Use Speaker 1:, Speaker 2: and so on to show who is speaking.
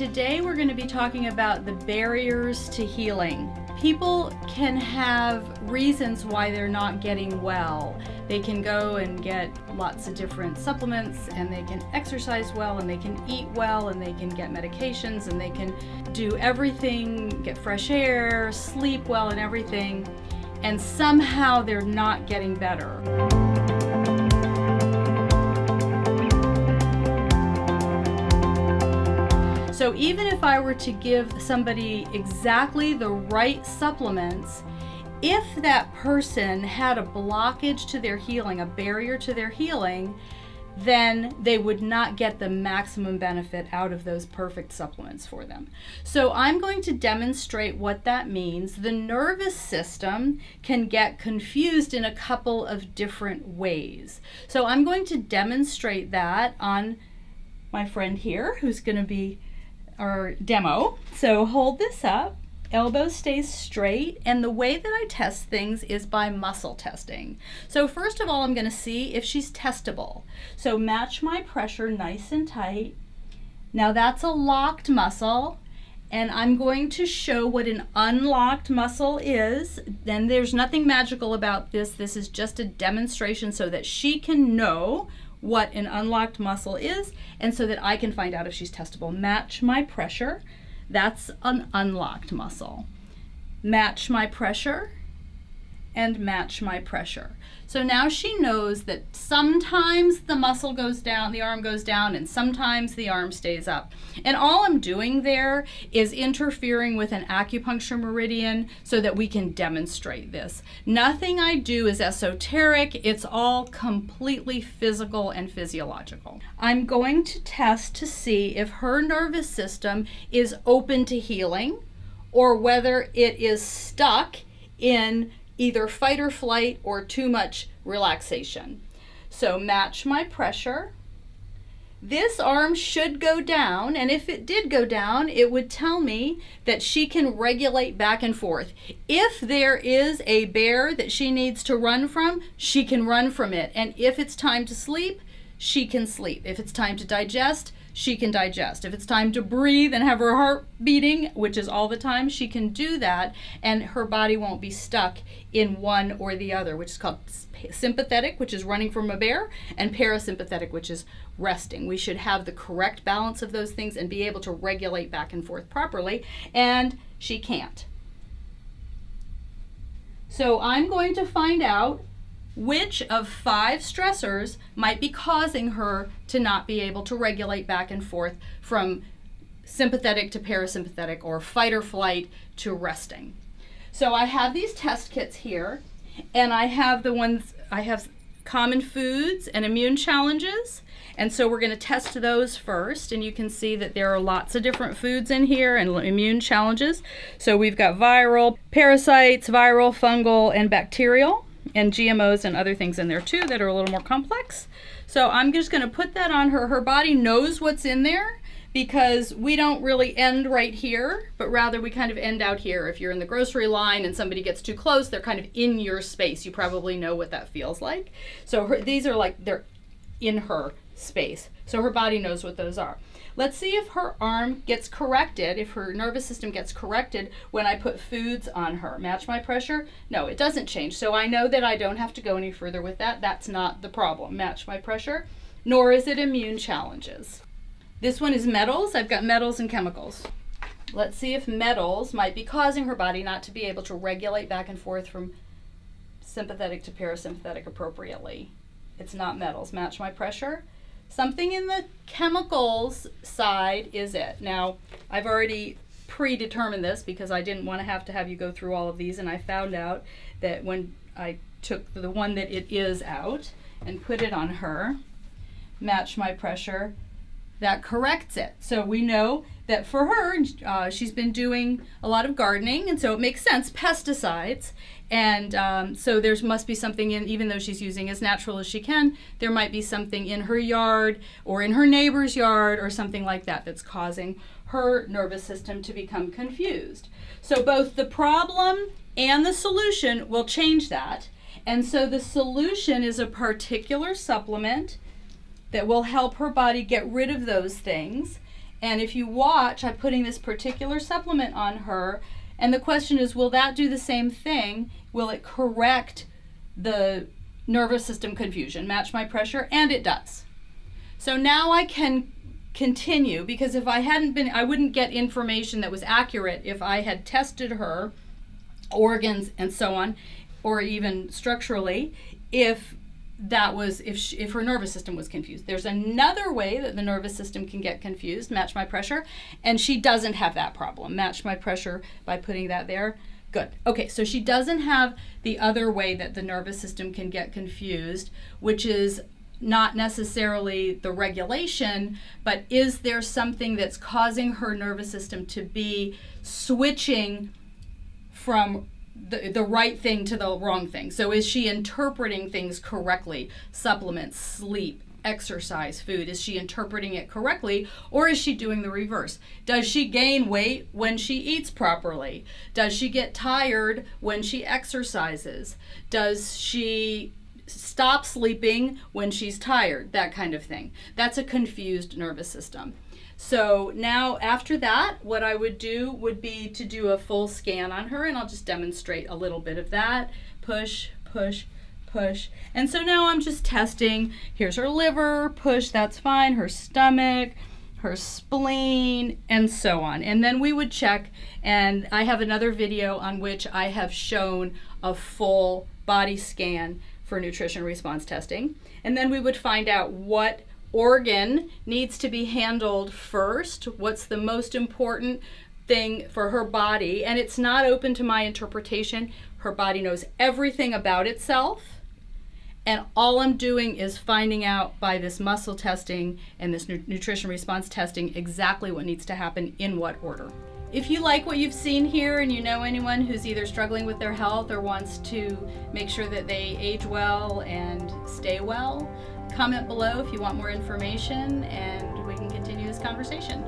Speaker 1: today we're going to be talking about the barriers to healing. People can have reasons why they're not getting well. They can go and get lots of different supplements, and they can exercise well, and they can eat well, and they can get medications, and they can do everything, get fresh air, sleep well and everything, and somehow they're not getting better. So even if I were to give somebody exactly the right supplements, if that person had a blockage to their healing, a barrier to their healing, then they would not get the maximum benefit out of those perfect supplements for them. So I'm going to demonstrate what that means. The nervous system can get confused in a couple of different ways. So I'm going to demonstrate that on my friend here, who's going to be our demo. So hold this up, elbow stays straight, and the way that I test things is by muscle testing. So first of all, I'm going to see if she's testable. So match my pressure nice and tight. Now that's a locked muscle, and I'm going to show what an unlocked muscle is. Then there's nothing magical about this. This is just a demonstration so that she can know what an unlocked muscle is, and so that I can find out if she's testable. Match my pressure. That's an unlocked muscle. Match my pressure and match my pressure. So now she knows that sometimes the muscle goes down, the arm goes down, and sometimes the arm stays up. And all I'm doing there is interfering with an acupuncture meridian so that we can demonstrate this. Nothing I do is esoteric. It's all completely physical and physiological. I'm going to test to see if her nervous system is open to healing or whether it is stuck in either fight or flight or too much relaxation. So match my pressure. This arm should go down, and if it did go down, it would tell me that she can regulate back and forth. If there is a bear that she needs to run from, she can run from it. And if it's time to sleep, she can sleep. If it's time to digest, she can digest. If it's time to breathe and have her heart beating, which is all the time, she can do that, and her body won't be stuck in one or the other, which is called sympathetic, which is running from a bear, and parasympathetic, which is resting. We should have the correct balance of those things and be able to regulate back and forth properly, and she can't. So I'm going to find out which of 5 stressors might be causing her to not be able to regulate back and forth from sympathetic to parasympathetic or fight or flight to resting. So I have these test kits here, and I have common foods and immune challenges, and so we're going to test those first, and you can see that there are lots of different foods in here and immune challenges. So we've got viral, parasites, viral, fungal, and bacterial, and GMOs and other things in there too that are a little more complex. So I'm just going to put that on her. Her body knows what's in there because we don't really end right here, but rather we kind of end out here. If you're in the grocery line and somebody gets too close, they're kind of in your space. You probably know what that feels like. So these are like, they're in her space. So her body knows what those are. Let's see if her arm gets corrected, if her nervous system gets corrected when I put foods on her. Match my pressure? No, it doesn't change. So I know that I don't have to go any further with that. That's not the problem. Match my pressure, nor is it immune challenges. This one is metals. I've got metals and chemicals. Let's see if metals might be causing her body not to be able to regulate back and forth from sympathetic to parasympathetic appropriately. It's not metals. Match my pressure. Something in the chemicals side is it. Now, I've already predetermined this because I didn't want to have you go through all of these, and I found out that when I took the one that it is out and put it on her, match my pressure, that corrects it. So we know that for her, she's been doing a lot of gardening, and so it makes sense, pesticides. And so there must be something in, even though she's using as natural as she can, there might be something in her yard or in her neighbor's yard or something like that that's causing her nervous system to become confused. So both the problem and the solution will change that. And so the solution is a particular supplement that will help her body get rid of those things. And if you watch, I'm putting this particular supplement on her, and the question is, will that do the same thing? Will it correct the nervous system confusion, match my pressure? And it does. So now I can continue, because if I hadn't been, I wouldn't get information that was accurate if I had tested her organs and so on, or even structurally, if her nervous system was confused. There's another way that the nervous system can get confused, match my pressure, and she doesn't have that problem. Match my pressure by putting that there. Good. Okay, so she doesn't have the other way that the nervous system can get confused, which is not necessarily the regulation, but is there something that's causing her nervous system to be switching from the right thing to the wrong thing? So is she interpreting things correctly? Supplements, sleep, exercise, food. Is she interpreting it correctly, or is she doing the reverse? Does she gain weight when she eats properly? Does she get tired when she exercises? Does she stop sleeping when she's tired? That kind of thing. That's a confused nervous system. So now after that, what I would do would be to do a full scan on her, and I'll just demonstrate a little bit of that. Push, push, push. And so now I'm just testing. Here's her liver, push, that's fine. Her stomach, her spleen, and so on. And then we would check, and I have another video on which I have shown a full body scan for nutrition response testing. And then we would find out what organ needs to be handled first, what's the most important thing for her body, and it's not open to my interpretation. Her body knows everything about itself, and all I'm doing is finding out by this muscle testing and this nutrition response testing exactly what needs to happen in what order. If you like what you've seen here and you know anyone who's either struggling with their health or wants to make sure that they age well and stay well, comment below if you want more information, and we can continue this conversation.